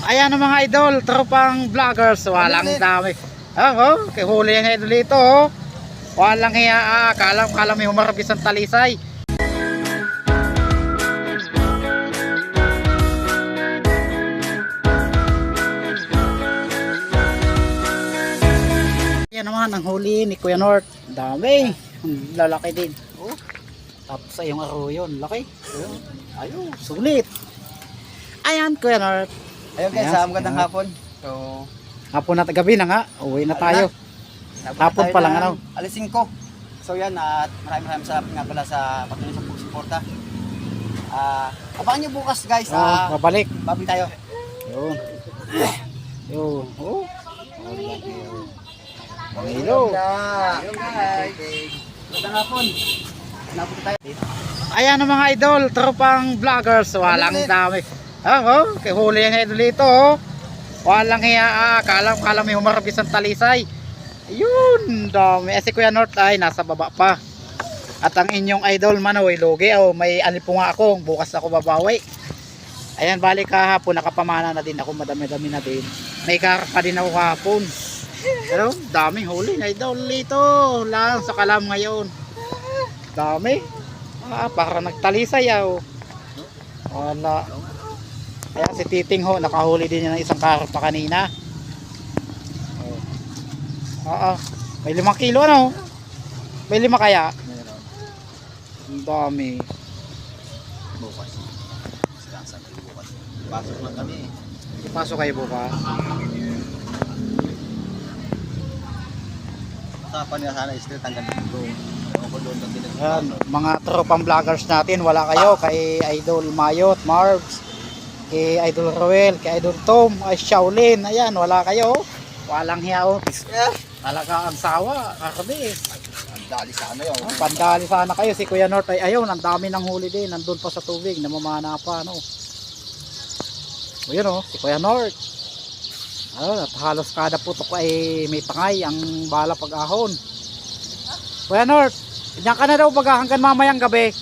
Ayan ang mga idol, tropang vloggers, walang dami. Kay huli ang idol dito, oh. Walang hiya, kala may humarap isang talisay. Ayan naman ang huli ni Kuya North, dami, lalaki din. Oh. Tapos ay yung arroyo, laki. Ayun, sulit. Ayan Kuya North. Ayun guys, magandang hapon. So, hapon na, gabi na nga, uwi na tayo. Hapon pa lang ano. Alas 5. So yan, at maraming salamat nga pala sa patuloy sa pagsuporta. Abangan nyo bukas guys. Babalik. Babalik tayo. Yun. Yun. Oh. Hello. Ayun guys. Magandang hapon. Nabot tayo. Ayan ang mga idol, tropang vloggers, walang dami. Kay huli ang idol dito, oh. Walang hiya, kala may humarap isang talisay. Ayun, dami. Si Kuya North ay nasa baba pa. At ang inyong idol Manoy Logi, may alipo nga ako, bukas ako babawi. Ayan, balik kahapon, nakapamana na din ako, madami-dami na din. May karpa din ako kahapon. Pero daming huli na idol dito lang sa Kalam ngayon. Dami. Para nagtalisay wala. Kaya si Titing ho, nakahuli din niya ng isang karpa kanina. May 5 kilo ano? May 5 kaya? Ang dami. Bukas. Pasok lang kami. Pasok kayo bukas. Usapan niya sana street hanggang dito. Yan, mga tropang vloggers natin, wala kayo kay Idol Mayot, Marbs, kay Idol Roel, kay Idol Tom, ay Shaolin, ayan, wala kayo. Walang hiya. Talaga ang sawa, kakabi. Pandali sana yun. Pandali sana kayo. Si Kuya North ay ayun, ang dami ng huli din, nandun pa sa tubig, namamana pa, ano. O yun si Kuya North. At halos kada putok ay may tangay ang bala pag-ahon. Kuya North, diyan ka na daw hanggang mamayang gabi.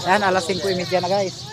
Ayan, alas 5:30 na guys.